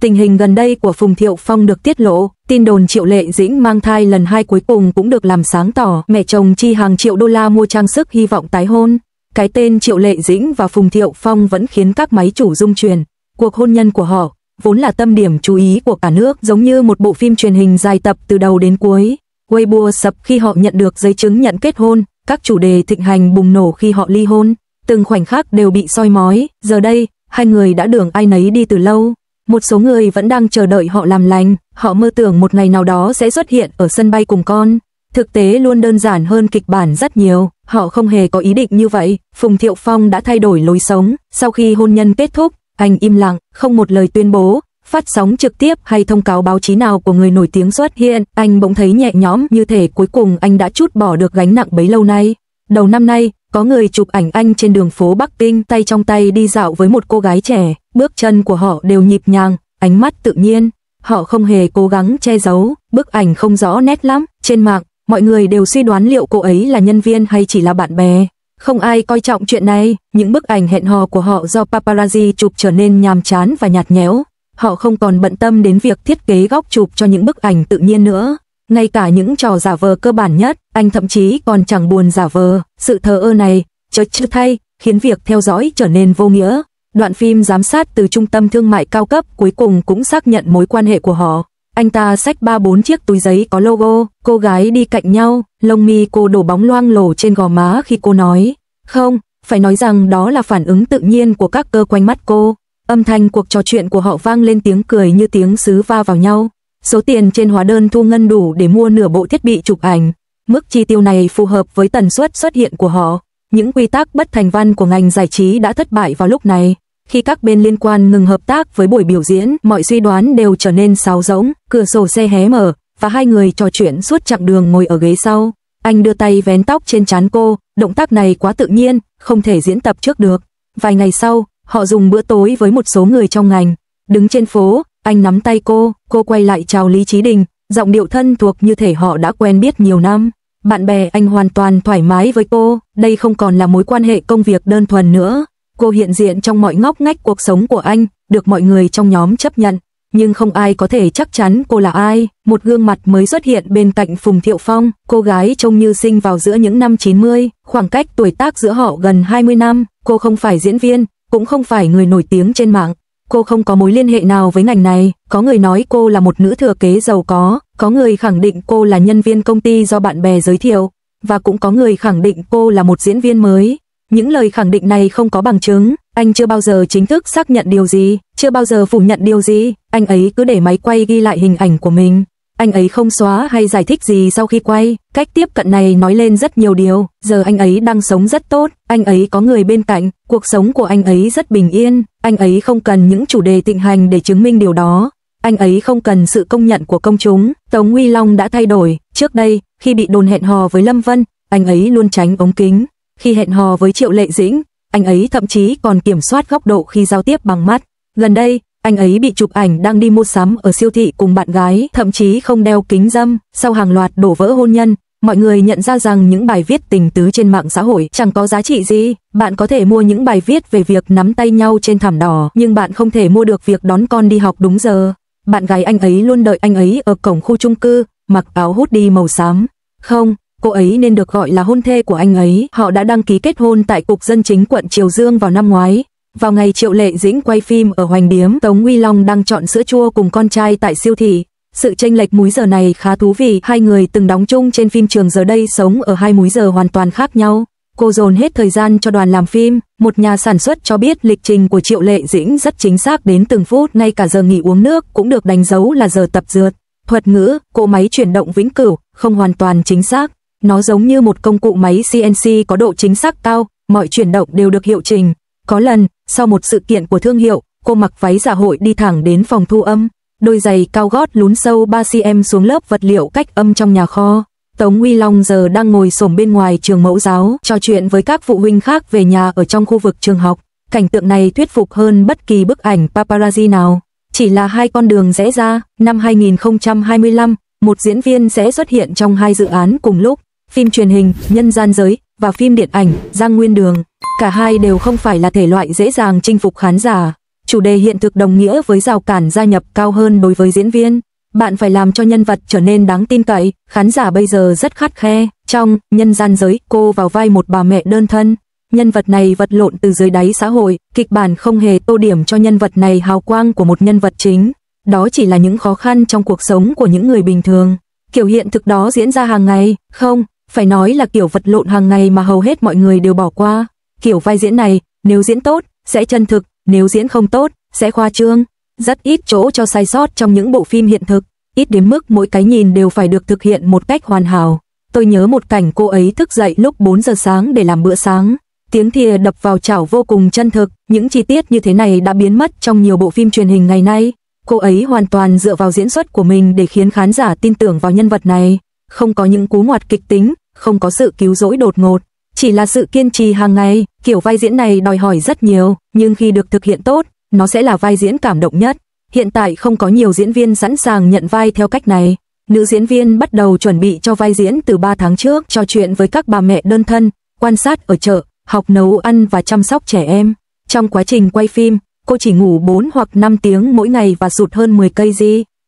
Tình hình gần đây của Phùng Thiệu Phong được tiết lộ, tin đồn Triệu Lệ Dĩnh mang thai lần 2 cuối cùng cũng được làm sáng tỏ, mẹ chồng chi hàng triệu đô la mua trang sức hy vọng tái hôn. Cái tên Triệu Lệ Dĩnh và Phùng Thiệu Phong vẫn khiến các máy chủ rung chuyển. Cuộc hôn nhân của họ vốn là tâm điểm chú ý của cả nước, giống như một bộ phim truyền hình dài tập từ đầu đến cuối. Weibo sập khi họ nhận được giấy chứng nhận kết hôn, các chủ đề thịnh hành bùng nổ khi họ ly hôn, từng khoảnh khắc đều bị soi mói. Giờ đây, hai người đã đường ai nấy đi từ lâu. Một số người vẫn đang chờ đợi họ làm lành, họ mơ tưởng một ngày nào đó sẽ xuất hiện ở sân bay cùng con. Thực tế luôn đơn giản hơn kịch bản rất nhiều, họ không hề có ý định như vậy. Phùng Thiệu Phong đã thay đổi lối sống, sau khi hôn nhân kết thúc, anh im lặng, không một lời tuyên bố, phát sóng trực tiếp hay thông cáo báo chí nào của người nổi tiếng xuất hiện. Anh bỗng thấy nhẹ nhõm, như thể cuối cùng anh đã trút bỏ được gánh nặng bấy lâu nay. Đầu năm nay, có người chụp ảnh anh trên đường phố Bắc Kinh, tay trong tay đi dạo với một cô gái trẻ, bước chân của họ đều nhịp nhàng, ánh mắt tự nhiên, họ không hề cố gắng che giấu, bức ảnh không rõ nét lắm. Trên mạng, mọi người đều suy đoán liệu cô ấy là nhân viên hay chỉ là bạn bè. Không ai coi trọng chuyện này, những bức ảnh hẹn hò của họ do paparazzi chụp trở nên nhàm chán và nhạt nhẽo. Họ không còn bận tâm đến việc thiết kế góc chụp cho những bức ảnh tự nhiên nữa. Ngay cả những trò giả vờ cơ bản nhất, anh thậm chí còn chẳng buồn giả vờ. Sự thờ ơ này, chớ thay, khiến việc theo dõi trở nên vô nghĩa. Đoạn phim giám sát từ trung tâm thương mại cao cấp cuối cùng cũng xác nhận mối quan hệ của họ. Anh ta xách 3-4 chiếc túi giấy có logo, cô gái đi cạnh nhau, lông mi cô đổ bóng loang lổ trên gò má khi cô nói. Không, phải nói rằng đó là phản ứng tự nhiên của các cơ quanh mắt cô. Âm thanh cuộc trò chuyện của họ vang lên tiếng cười như tiếng sứ va vào nhau. Số tiền trên hóa đơn thu ngân đủ để mua nửa bộ thiết bị chụp ảnh. Mức chi tiêu này phù hợp với tần suất xuất hiện của họ. Những quy tắc bất thành văn của ngành giải trí đã thất bại vào lúc này. Khi các bên liên quan ngừng hợp tác với buổi biểu diễn, mọi suy đoán đều trở nên sáo rỗng. Cửa sổ xe hé mở và hai người trò chuyện suốt chặng đường ngồi ở ghế sau. Anh đưa tay vén tóc trên trán cô, động tác này quá tự nhiên, không thể diễn tập trước được. Vài ngày sau, họ dùng bữa tối với một số người trong ngành. Đứng trên phố, anh nắm tay cô quay lại chào Lý Chí Đình, giọng điệu thân thuộc như thể họ đã quen biết nhiều năm. Bạn bè anh hoàn toàn thoải mái với cô, đây không còn là mối quan hệ công việc đơn thuần nữa. Cô hiện diện trong mọi ngóc ngách cuộc sống của anh, được mọi người trong nhóm chấp nhận, nhưng không ai có thể chắc chắn cô là ai. Một gương mặt mới xuất hiện bên cạnh Phùng Thiệu Phong, cô gái trông như sinh vào giữa những năm 90, khoảng cách tuổi tác giữa họ gần 20 năm. Cô không phải diễn viên, cũng không phải người nổi tiếng trên mạng. Cô không có mối liên hệ nào với ngành này. Có người nói cô là một nữ thừa kế giàu có người khẳng định cô là nhân viên công ty do bạn bè giới thiệu, và cũng có người khẳng định cô là một diễn viên mới. Những lời khẳng định này không có bằng chứng, anh chưa bao giờ chính thức xác nhận điều gì, chưa bao giờ phủ nhận điều gì, anh ấy cứ để máy quay ghi lại hình ảnh của mình. Anh ấy không xóa hay giải thích gì sau khi quay, cách tiếp cận này nói lên rất nhiều điều. Giờ anh ấy đang sống rất tốt, anh ấy có người bên cạnh, cuộc sống của anh ấy rất bình yên, anh ấy không cần những chủ đề thịnh hành để chứng minh điều đó. Anh ấy không cần sự công nhận của công chúng. Tống Huy Long đã thay đổi, trước đây, khi bị đồn hẹn hò với Lâm Vân, anh ấy luôn tránh ống kính. Khi hẹn hò với Triệu Lệ Dĩnh, anh ấy thậm chí còn kiểm soát góc độ khi giao tiếp bằng mắt. Gần đây, anh ấy bị chụp ảnh đang đi mua sắm ở siêu thị cùng bạn gái, thậm chí không đeo kính râm. Sau hàng loạt đổ vỡ hôn nhân, mọi người nhận ra rằng những bài viết tình tứ trên mạng xã hội chẳng có giá trị gì. Bạn có thể mua những bài viết về việc nắm tay nhau trên thảm đỏ, nhưng bạn không thể mua được việc đón con đi học đúng giờ. Bạn gái anh ấy luôn đợi anh ấy ở cổng khu chung cư, mặc áo hoodie màu xám. Không, cô ấy nên được gọi là hôn thê của anh ấy. Họ đã đăng ký kết hôn tại Cục Dân chính quận Triều Dương vào năm ngoái. Vào ngày Triệu Lệ Dĩnh quay phim ở Hoành Điếm, Tống Huy Long đang chọn sữa chua cùng con trai tại siêu thị. Sự chênh lệch múi giờ này khá thú vị, hai người từng đóng chung trên phim trường giờ đây sống ở hai múi giờ hoàn toàn khác nhau. Cô dồn hết thời gian cho đoàn làm phim, một nhà sản xuất cho biết lịch trình của Triệu Lệ Dĩnh rất chính xác đến từng phút, ngay cả giờ nghỉ uống nước cũng được đánh dấu là giờ tập dượt. Thuật ngữ, cỗ máy chuyển động vĩnh cửu, không hoàn toàn chính xác. Nó giống như một công cụ máy CNC có độ chính xác cao, mọi chuyển động đều được hiệu chỉnh. Có lần, sau một sự kiện của thương hiệu, cô mặc váy dạ hội đi thẳng đến phòng thu âm. Đôi giày cao gót lún sâu 3cm xuống lớp vật liệu cách âm trong nhà kho. Tống Huy Long giờ đang ngồi xổm bên ngoài trường mẫu giáo, trò chuyện với các phụ huynh khác về nhà ở trong khu vực trường học. Cảnh tượng này thuyết phục hơn bất kỳ bức ảnh paparazzi nào. Chỉ là hai con đường rẽ ra, năm 2025, một diễn viên sẽ xuất hiện trong hai dự án cùng lúc, phim truyền hình Nhân gian giới và phim điện ảnh Giang Nguyên Đường. Cả hai đều không phải là thể loại dễ dàng chinh phục khán giả. Chủ đề hiện thực đồng nghĩa với rào cản gia nhập cao hơn đối với diễn viên. Bạn phải làm cho nhân vật trở nên đáng tin cậy, khán giả bây giờ rất khắt khe. Trong Nhân gian giới, cô vào vai một bà mẹ đơn thân. Nhân vật này vật lộn từ dưới đáy xã hội, kịch bản không hề tô điểm cho nhân vật này hào quang của một nhân vật chính. Đó chỉ là những khó khăn trong cuộc sống của những người bình thường. Kiểu hiện thực đó diễn ra hàng ngày, không, phải nói là kiểu vật lộn hàng ngày mà hầu hết mọi người đều bỏ qua. Kiểu vai diễn này, nếu diễn tốt, sẽ chân thực, nếu diễn không tốt, sẽ khoa trương. Rất ít chỗ cho sai sót trong những bộ phim hiện thực, ít đến mức mỗi cái nhìn đều phải được thực hiện một cách hoàn hảo. Tôi nhớ một cảnh cô ấy thức dậy lúc 4 giờ sáng để làm bữa sáng. Tiếng thìa đập vào chảo vô cùng chân thực, những chi tiết như thế này đã biến mất trong nhiều bộ phim truyền hình ngày nay. Cô ấy hoàn toàn dựa vào diễn xuất của mình để khiến khán giả tin tưởng vào nhân vật này. Không có những cú ngoặt kịch tính, không có sự cứu rỗi đột ngột, chỉ là sự kiên trì hàng ngày. Kiểu vai diễn này đòi hỏi rất nhiều, nhưng khi được thực hiện tốt, nó sẽ là vai diễn cảm động nhất. Hiện tại không có nhiều diễn viên sẵn sàng nhận vai theo cách này. Nữ diễn viên bắt đầu chuẩn bị cho vai diễn từ 3 tháng trước, trò chuyện với các bà mẹ đơn thân, quan sát ở chợ, học nấu ăn và chăm sóc trẻ em. Trong quá trình quay phim, cô chỉ ngủ 4 hoặc 5 tiếng mỗi ngày và sụt hơn 10 kg.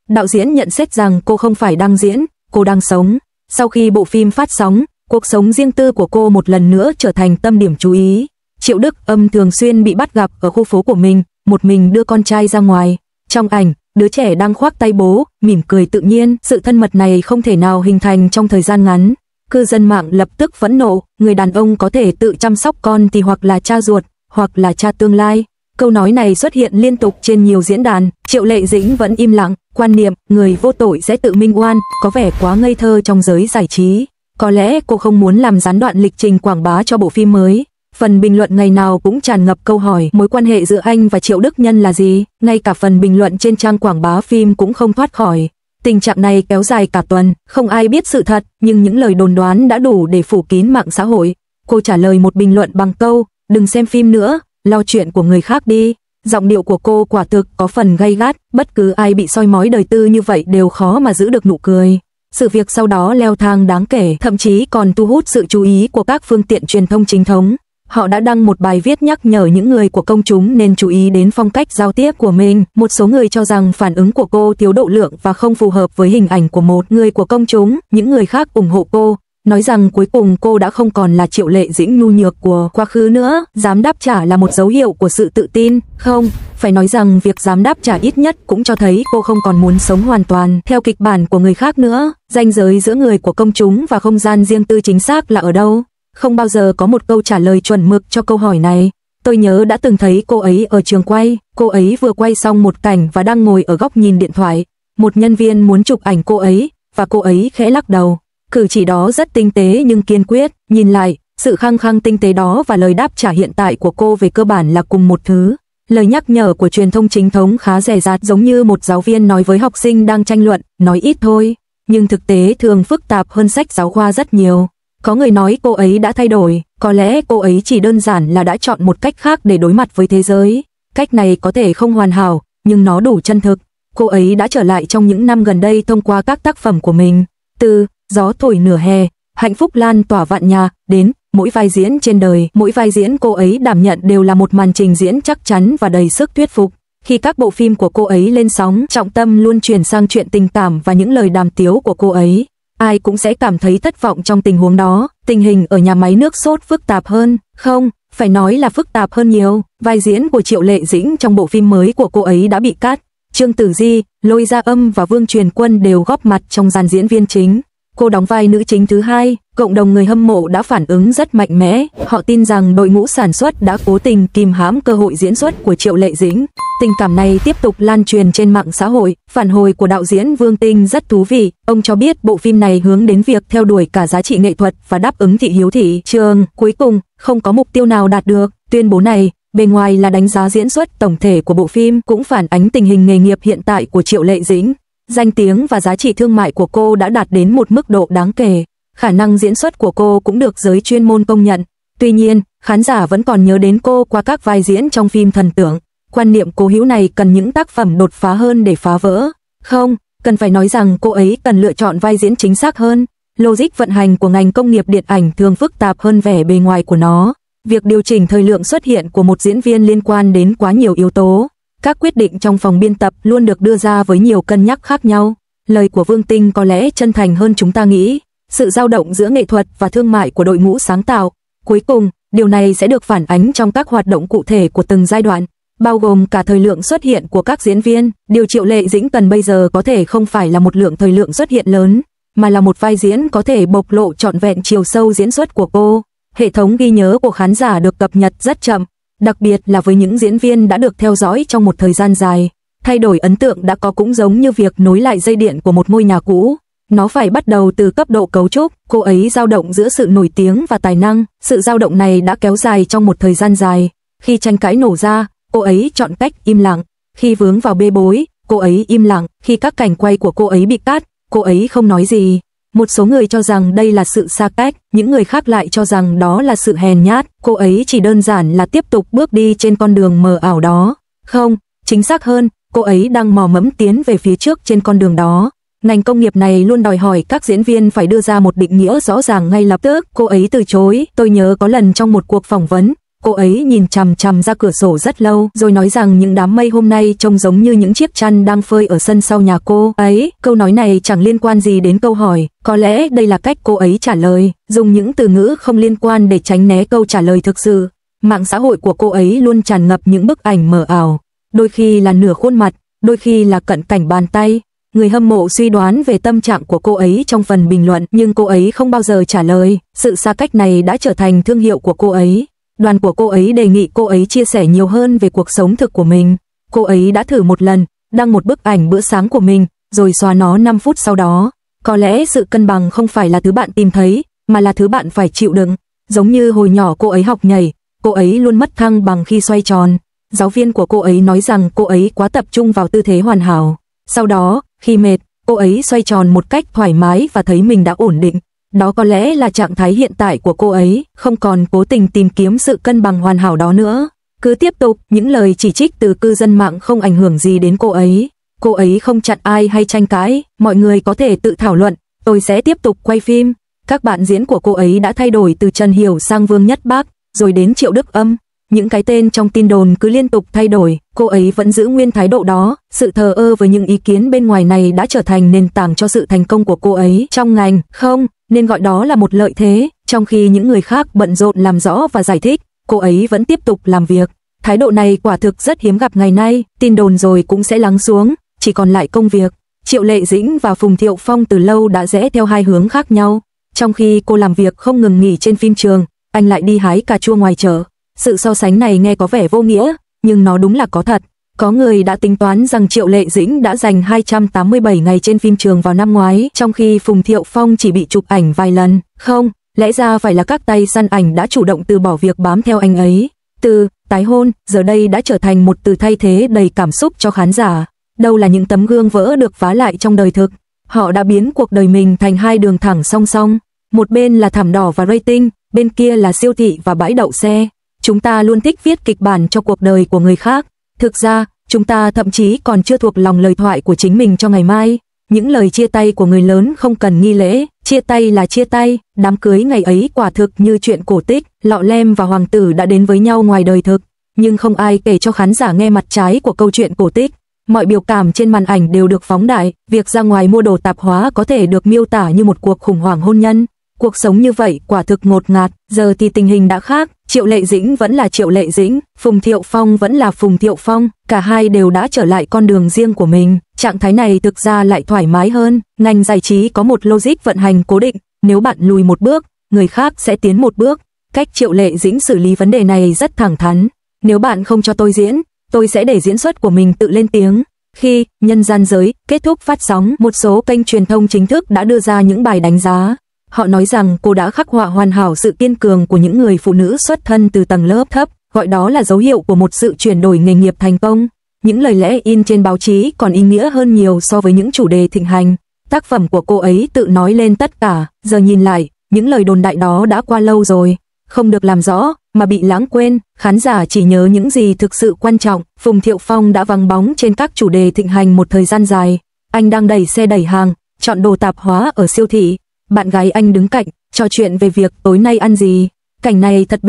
Đạo diễn nhận xét rằng cô không phải đang diễn, cô đang sống. Sau khi bộ phim phát sóng, cuộc sống riêng tư của cô một lần nữa trở thành tâm điểm chú ý. Triệu Đức Âm thường xuyên bị bắt gặp ở khu phố của mình, một mình đưa con trai ra ngoài. Trong ảnh, đứa trẻ đang khoác tay bố, mỉm cười tự nhiên. Sự thân mật này không thể nào hình thành trong thời gian ngắn. Cư dân mạng lập tức phẫn nộ, người đàn ông có thể tự chăm sóc con thì hoặc là cha ruột, hoặc là cha tương lai. Câu nói này xuất hiện liên tục trên nhiều diễn đàn. Triệu Lệ Dĩnh vẫn im lặng, quan niệm người vô tội sẽ tự minh oan, có vẻ quá ngây thơ trong giới giải trí. Có lẽ cô không muốn làm gián đoạn lịch trình quảng bá cho bộ phim mới. Phần bình luận ngày nào cũng tràn ngập câu hỏi mối quan hệ giữa anh và Triệu Đức Nhân là gì, ngay cả phần bình luận trên trang quảng bá phim cũng không thoát khỏi. Tình trạng này kéo dài cả tuần, không ai biết sự thật, nhưng những lời đồn đoán đã đủ để phủ kín mạng xã hội. Cô trả lời một bình luận bằng câu, đừng xem phim nữa, lo chuyện của người khác đi. Giọng điệu của cô quả thực có phần gay gắt, bất cứ ai bị soi mói đời tư như vậy đều khó mà giữ được nụ cười. Sự việc sau đó leo thang đáng kể, thậm chí còn thu hút sự chú ý của các phương tiện truyền thông chính thống. Họ đã đăng một bài viết nhắc nhở những người của công chúng nên chú ý đến phong cách giao tiếp của mình. Một số người cho rằng phản ứng của cô thiếu độ lượng và không phù hợp với hình ảnh của một người của công chúng. Những người khác ủng hộ cô, nói rằng cuối cùng cô đã không còn là Triệu Lệ Dĩnh nhu nhược của quá khứ nữa. Dám đáp trả là một dấu hiệu của sự tự tin. Không, phải nói rằng việc dám đáp trả ít nhất cũng cho thấy cô không còn muốn sống hoàn toàn theo kịch bản của người khác nữa. Ranh giới giữa người của công chúng và không gian riêng tư chính xác là ở đâu? Không bao giờ có một câu trả lời chuẩn mực cho câu hỏi này. Tôi nhớ đã từng thấy cô ấy ở trường quay, cô ấy vừa quay xong một cảnh và đang ngồi ở góc nhìn điện thoại. Một nhân viên muốn chụp ảnh cô ấy, và cô ấy khẽ lắc đầu. Cử chỉ đó rất tinh tế nhưng kiên quyết. Nhìn lại, sự khăng khăng tinh tế đó và lời đáp trả hiện tại của cô về cơ bản là cùng một thứ. Lời nhắc nhở của truyền thông chính thống khá rẻ rạt, giống như một giáo viên nói với học sinh đang tranh luận, nói ít thôi. Nhưng thực tế thường phức tạp hơn sách giáo khoa rất nhiều. Có người nói cô ấy đã thay đổi, có lẽ cô ấy chỉ đơn giản là đã chọn một cách khác để đối mặt với thế giới. Cách này có thể không hoàn hảo, nhưng nó đủ chân thực. Cô ấy đã trở lại trong những năm gần đây thông qua các tác phẩm của mình. Từ Gió thổi nửa hè, Hạnh phúc lan tỏa vạn nhà, đến Mỗi vai diễn trên đời, mỗi vai diễn cô ấy đảm nhận đều là một màn trình diễn chắc chắn và đầy sức thuyết phục. Khi các bộ phim của cô ấy lên sóng, trọng tâm luôn chuyển sang chuyện tình cảm và những lời đàm tiếu của cô ấy. Ai cũng sẽ cảm thấy thất vọng trong tình huống đó. Tình hình ở nhà máy nước sốt phức tạp hơn, không, phải nói là phức tạp hơn nhiều. Vai diễn của Triệu Lệ Dĩnh trong bộ phim mới của cô ấy đã bị cắt. Trương Tử Di, Lôi Gia Âm và Vương Truyền Quân đều góp mặt trong dàn diễn viên chính. Cô đóng vai nữ chính thứ hai, cộng đồng người hâm mộ đã phản ứng rất mạnh mẽ. Họ tin rằng đội ngũ sản xuất đã cố tình kìm hãm cơ hội diễn xuất của Triệu Lệ Dĩnh. Tình cảm này tiếp tục lan truyền trên mạng xã hội. Phản hồi của đạo diễn Vương Tinh rất thú vị. Ông cho biết bộ phim này hướng đến việc theo đuổi cả giá trị nghệ thuật và đáp ứng thị hiếu thị trường. Cuối cùng, không có mục tiêu nào đạt được. Tuyên bố này, bề ngoài là đánh giá diễn xuất tổng thể của bộ phim, cũng phản ánh tình hình nghề nghiệp hiện tại của Triệu Lệ Dĩnh. Danh tiếng và giá trị thương mại của cô đã đạt đến một mức độ đáng kể. Khả năng diễn xuất của cô cũng được giới chuyên môn công nhận. Tuy nhiên, khán giả vẫn còn nhớ đến cô qua các vai diễn trong phim thần tượng. Quan niệm cố hữu này cần những tác phẩm đột phá hơn để phá vỡ. Không, cần phải nói rằng cô ấy cần lựa chọn vai diễn chính xác hơn. Logic vận hành của ngành công nghiệp điện ảnh thường phức tạp hơn vẻ bề ngoài của nó. Việc điều chỉnh thời lượng xuất hiện của một diễn viên liên quan đến quá nhiều yếu tố. Các quyết định trong phòng biên tập luôn được đưa ra với nhiều cân nhắc khác nhau. Lời của Vương Tinh có lẽ chân thành hơn chúng ta nghĩ. Sự dao động giữa nghệ thuật và thương mại của đội ngũ sáng tạo. Cuối cùng, điều này sẽ được phản ánh trong các hoạt động cụ thể của từng giai đoạn, bao gồm cả thời lượng xuất hiện của các diễn viên. Điều Triệu Lệ Dĩnh cần bây giờ có thể không phải là một lượng thời lượng xuất hiện lớn, mà là một vai diễn có thể bộc lộ trọn vẹn chiều sâu diễn xuất của cô. Hệ thống ghi nhớ của khán giả được cập nhật rất chậm, đặc biệt là với những diễn viên đã được theo dõi trong một thời gian dài. Thay đổi ấn tượng đã có cũng giống như việc nối lại dây điện của một ngôi nhà cũ. Nó phải bắt đầu từ cấp độ cấu trúc. Cô ấy dao động giữa sự nổi tiếng và tài năng. Sự dao động này đã kéo dài trong một thời gian dài. Khi tranh cãi nổ ra, cô ấy chọn cách im lặng. Khi vướng vào bê bối, cô ấy im lặng. Khi các cảnh quay của cô ấy bị cắt, cô ấy không nói gì. Một số người cho rằng đây là sự xa cách, những người khác lại cho rằng đó là sự hèn nhát. Cô ấy chỉ đơn giản là tiếp tục bước đi trên con đường mờ ảo đó. Không, chính xác hơn, cô ấy đang mò mẫm tiến về phía trước trên con đường đó. Ngành công nghiệp này luôn đòi hỏi các diễn viên phải đưa ra một định nghĩa rõ ràng ngay lập tức. Cô ấy từ chối. Tôi nhớ có lần trong một cuộc phỏng vấn, cô ấy nhìn chằm chằm ra cửa sổ rất lâu, rồi nói rằng những đám mây hôm nay trông giống như những chiếc chăn đang phơi ở sân sau nhà cô ấy. Câu nói này chẳng liên quan gì đến câu hỏi. Có lẽ đây là cách cô ấy trả lời, dùng những từ ngữ không liên quan để tránh né câu trả lời thực sự. Mạng xã hội của cô ấy luôn tràn ngập những bức ảnh mờ ảo, đôi khi là nửa khuôn mặt, đôi khi là cận cảnh bàn tay. Người hâm mộ suy đoán về tâm trạng của cô ấy trong phần bình luận, nhưng cô ấy không bao giờ trả lời. Sự xa cách này đã trở thành thương hiệu của cô ấy. Đoàn của cô ấy đề nghị cô ấy chia sẻ nhiều hơn về cuộc sống thực của mình. Cô ấy đã thử một lần, đăng một bức ảnh bữa sáng của mình, rồi xóa nó 5 phút sau đó. Có lẽ sự cân bằng không phải là thứ bạn tìm thấy, mà là thứ bạn phải chịu đựng. Giống như hồi nhỏ cô ấy học nhảy, cô ấy luôn mất thăng bằng khi xoay tròn. Giáo viên của cô ấy nói rằng cô ấy quá tập trung vào tư thế hoàn hảo. Sau đó, khi mệt, cô ấy xoay tròn một cách thoải mái và thấy mình đã ổn định. Đó có lẽ là trạng thái hiện tại của cô ấy, không còn cố tình tìm kiếm sự cân bằng hoàn hảo đó nữa. Cứ tiếp tục, những lời chỉ trích từ cư dân mạng không ảnh hưởng gì đến cô ấy. Cô ấy không chặn ai hay tranh cãi, mọi người có thể tự thảo luận. Tôi sẽ tiếp tục quay phim. Các bạn diễn của cô ấy đã thay đổi từ Trần Hiểu sang Vương Nhất Bác, rồi đến Triệu Đức Âm. Những cái tên trong tin đồn cứ liên tục thay đổi, cô ấy vẫn giữ nguyên thái độ đó. Sự thờ ơ với những ý kiến bên ngoài này đã trở thành nền tảng cho sự thành công của cô ấy trong ngành. Không, nên gọi đó là một lợi thế. Trong khi những người khác bận rộn làm rõ và giải thích, cô ấy vẫn tiếp tục làm việc. Thái độ này quả thực rất hiếm gặp ngày nay. Tin đồn rồi cũng sẽ lắng xuống, chỉ còn lại công việc. Triệu Lệ Dĩnh và Phùng Thiệu Phong từ lâu đã rẽ theo hai hướng khác nhau. Trong khi cô làm việc không ngừng nghỉ trên phim trường, anh lại đi hái cà chua ngoài chợ. Sự so sánh này nghe có vẻ vô nghĩa, nhưng nó đúng là có thật. Có người đã tính toán rằng Triệu Lệ Dĩnh đã dành 287 ngày trên phim trường vào năm ngoái, trong khi Phùng Thiệu Phong chỉ bị chụp ảnh vài lần. Không, lẽ ra phải là các tay săn ảnh đã chủ động từ bỏ việc bám theo anh ấy. Từ tái hôn, giờ đây đã trở thành một từ thay thế đầy cảm xúc cho khán giả. Đâu là những tấm gương vỡ được vá lại trong đời thực. Họ đã biến cuộc đời mình thành hai đường thẳng song song. Một bên là thảm đỏ và rating, bên kia là siêu thị và bãi đậu xe. Chúng ta luôn thích viết kịch bản cho cuộc đời của người khác. Thực ra, chúng ta thậm chí còn chưa thuộc lòng lời thoại của chính mình cho ngày mai. Những lời chia tay của người lớn không cần nghi lễ, chia tay là chia tay. Đám cưới ngày ấy quả thực như chuyện cổ tích, Lọ Lem và Hoàng tử đã đến với nhau ngoài đời thực, nhưng không ai kể cho khán giả nghe mặt trái của câu chuyện cổ tích. Mọi biểu cảm trên màn ảnh đều được phóng đại, việc ra ngoài mua đồ tạp hóa có thể được miêu tả như một cuộc khủng hoảng hôn nhân. Cuộc sống như vậy quả thực ngột ngạt. Giờ thì tình hình đã khác. Triệu Lệ Dĩnh vẫn là Triệu Lệ Dĩnh, Phùng Thiệu Phong vẫn là Phùng Thiệu Phong, cả hai đều đã trở lại con đường riêng của mình. Trạng thái này thực ra lại thoải mái hơn. Ngành giải trí có một logic vận hành cố định, nếu bạn lùi một bước, người khác sẽ tiến một bước. Cách Triệu Lệ Dĩnh xử lý vấn đề này rất thẳng thắn. Nếu bạn không cho tôi diễn, tôi sẽ để diễn xuất của mình tự lên tiếng. Khi Nhân gian giới kết thúc phát sóng, một số kênh truyền thông chính thức đã đưa ra những bài đánh giá. Họ nói rằng cô đã khắc họa hoàn hảo sự kiên cường của những người phụ nữ xuất thân từ tầng lớp thấp, gọi đó là dấu hiệu của một sự chuyển đổi nghề nghiệp thành công. Những lời lẽ in trên báo chí còn ý nghĩa hơn nhiều so với những chủ đề thịnh hành. Tác phẩm của cô ấy tự nói lên tất cả, giờ nhìn lại, những lời đồn đại đó đã qua lâu rồi, không được làm rõ, mà bị lãng quên, khán giả chỉ nhớ những gì thực sự quan trọng. Phùng Thiệu Phong đã vắng bóng trên các chủ đề thịnh hành một thời gian dài. Anh đang đẩy xe đẩy hàng, chọn đồ tạp hóa ở siêu thị. Bạn gái anh đứng cạnh, trò chuyện về việc tối nay ăn gì. Cảnh này thật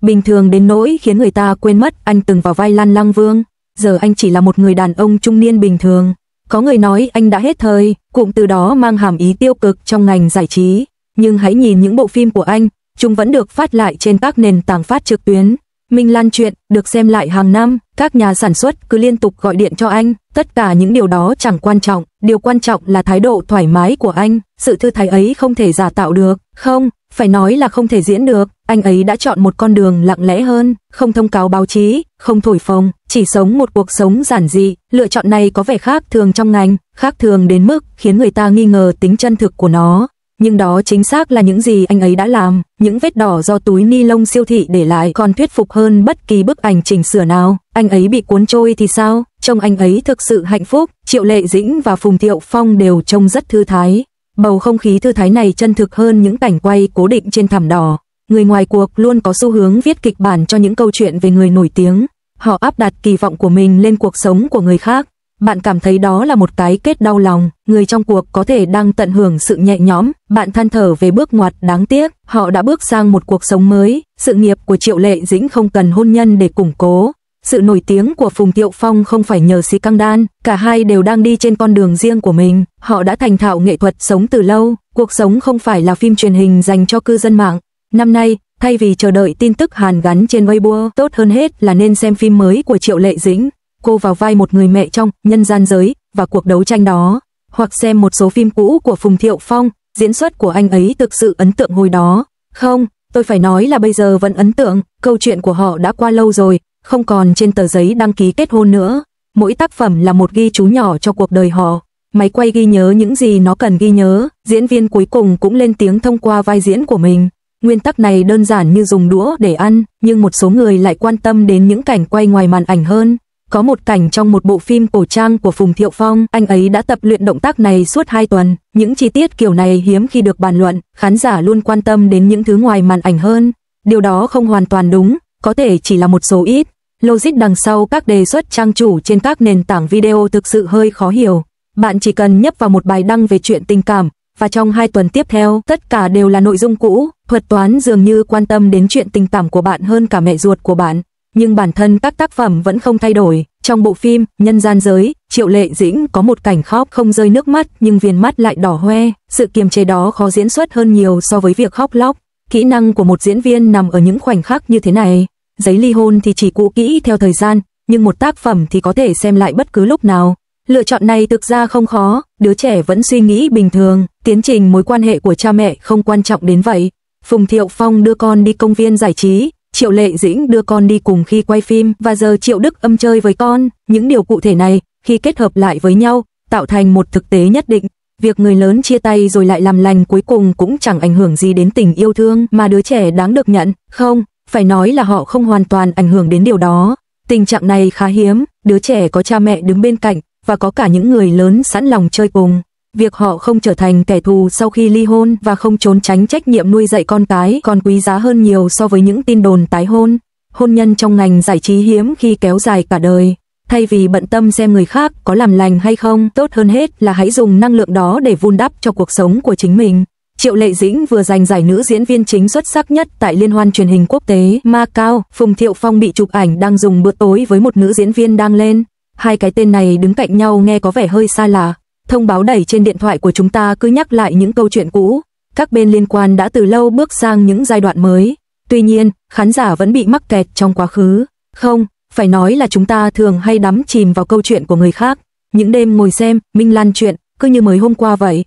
bình thường đến nỗi khiến người ta quên mất anh từng vào vai Lan Lang Vương. giờ anh chỉ là một người đàn ông trung niên bình thường. Có người nói anh đã hết thời, cụm từ đó mang hàm ý tiêu cực trong ngành giải trí. Nhưng hãy nhìn những bộ phim của anh, chúng vẫn được phát lại trên các nền tảng phát trực tuyến. Minh Lan truyện được xem lại hàng năm, các nhà sản xuất cứ liên tục gọi điện cho anh. Tất cả những điều đó chẳng quan trọng, điều quan trọng là thái độ thoải mái của anh. Sự thư thái ấy không thể giả tạo được, không, phải nói là không thể diễn được. Anh ấy đã chọn một con đường lặng lẽ hơn, không thông cáo báo chí, không thổi phồng, chỉ sống một cuộc sống giản dị. Lựa chọn này có vẻ khác thường trong ngành, khác thường đến mức khiến người ta nghi ngờ tính chân thực của nó. Nhưng đó chính xác là những gì anh ấy đã làm. Những vết đỏ do túi ni lông siêu thị để lại còn thuyết phục hơn bất kỳ bức ảnh chỉnh sửa nào. Anh ấy bị cuốn trôi thì sao? Trông anh ấy thực sự hạnh phúc. Triệu Lệ Dĩnh và Phùng Thiệu Phong đều trông rất thư thái. Bầu không khí thư thái này chân thực hơn những cảnh quay cố định trên thảm đỏ. Người ngoài cuộc luôn có xu hướng viết kịch bản cho những câu chuyện về người nổi tiếng. Họ áp đặt kỳ vọng của mình lên cuộc sống của người khác. Bạn cảm thấy đó là một cái kết đau lòng. Người trong cuộc có thể đang tận hưởng sự nhẹ nhõm. Bạn than thở về bước ngoặt đáng tiếc. Họ đã bước sang một cuộc sống mới. Sự nghiệp của Triệu Lệ Dĩnh không cần hôn nhân để củng cố. Sự nổi tiếng của Phùng Thiệu Phong không phải nhờ scandal. Cả hai đều đang đi trên con đường riêng của mình. Họ đã thành thạo nghệ thuật sống từ lâu. Cuộc sống không phải là phim truyền hình dành cho cư dân mạng. Năm nay, thay vì chờ đợi tin tức hàn gắn trên Weibo, tốt hơn hết là nên xem phim mới của Triệu Lệ Dĩnh. Cô vào vai một người mẹ trong Nhân gian giới và cuộc đấu tranh đó. Hoặc xem một số phim cũ của Phùng Thiệu Phong, diễn xuất của anh ấy thực sự ấn tượng hồi đó. Không, tôi phải nói là bây giờ vẫn ấn tượng, câu chuyện của họ đã qua lâu rồi, không còn trên tờ giấy đăng ký kết hôn nữa. Mỗi tác phẩm là một ghi chú nhỏ cho cuộc đời họ. Máy quay ghi nhớ những gì nó cần ghi nhớ, diễn viên cuối cùng cũng lên tiếng thông qua vai diễn của mình. Nguyên tắc này đơn giản như dùng đũa để ăn, nhưng một số người lại quan tâm đến những cảnh quay ngoài màn ảnh hơn. Có một cảnh trong một bộ phim cổ trang của Phùng Thiệu Phong, anh ấy đã tập luyện động tác này suốt 2 tuần. Những chi tiết kiểu này hiếm khi được bàn luận, khán giả luôn quan tâm đến những thứ ngoài màn ảnh hơn. Điều đó không hoàn toàn đúng, có thể chỉ là một số ít. Logic đằng sau các đề xuất trang chủ trên các nền tảng video thực sự hơi khó hiểu. Bạn chỉ cần nhấp vào một bài đăng về chuyện tình cảm, và trong 2 tuần tiếp theo, tất cả đều là nội dung cũ. Thuật toán dường như quan tâm đến chuyện tình cảm của bạn hơn cả mẹ ruột của bạn. Nhưng bản thân các tác phẩm vẫn không thay đổi. Trong bộ phim Nhân gian giới, Triệu Lệ Dĩnh có một cảnh khóc không rơi nước mắt nhưng viền mắt lại đỏ hoe. Sự kiềm chế đó khó diễn xuất hơn nhiều so với việc khóc lóc. Kỹ năng của một diễn viên nằm ở những khoảnh khắc như thế này. Giấy ly hôn thì chỉ cũ kỹ theo thời gian, nhưng một tác phẩm thì có thể xem lại bất cứ lúc nào. Lựa chọn này thực ra không khó, đứa trẻ vẫn suy nghĩ bình thường, tiến trình mối quan hệ của cha mẹ không quan trọng đến vậy. Phùng Thiệu Phong đưa con đi công viên giải trí, Triệu Lệ Dĩnh đưa con đi cùng khi quay phim, và giờ Triệu Đức Âm chơi với con. Những điều cụ thể này, khi kết hợp lại với nhau, tạo thành một thực tế nhất định. Việc người lớn chia tay rồi lại làm lành cuối cùng cũng chẳng ảnh hưởng gì đến tình yêu thương mà đứa trẻ đáng được nhận. Không, phải nói là họ không hoàn toàn ảnh hưởng đến điều đó. Tình trạng này khá hiếm, đứa trẻ có cha mẹ đứng bên cạnh, và có cả những người lớn sẵn lòng chơi cùng. Việc họ không trở thành kẻ thù sau khi ly hôn và không trốn tránh trách nhiệm nuôi dạy con cái còn quý giá hơn nhiều so với những tin đồn tái hôn. Hôn nhân trong ngành giải trí hiếm khi kéo dài cả đời. Thay vì bận tâm xem người khác có làm lành hay không, tốt hơn hết là hãy dùng năng lượng đó để vun đắp cho cuộc sống của chính mình. Triệu Lệ Dĩnh vừa giành giải nữ diễn viên chính xuất sắc nhất tại Liên hoan truyền hình quốc tế Macau. Phùng Thiệu Phong bị chụp ảnh đang dùng bữa tối với một nữ diễn viên đang lên. Hai cái tên này đứng cạnh nhau nghe có vẻ hơi xa lạ. Thông báo đẩy trên điện thoại của chúng ta cứ nhắc lại những câu chuyện cũ. Các bên liên quan đã từ lâu bước sang những giai đoạn mới. Tuy nhiên, khán giả vẫn bị mắc kẹt trong quá khứ. Không, phải nói là chúng ta thường hay đắm chìm vào câu chuyện của người khác. Những đêm ngồi xem Minh Lan truyện cứ như mới hôm qua vậy.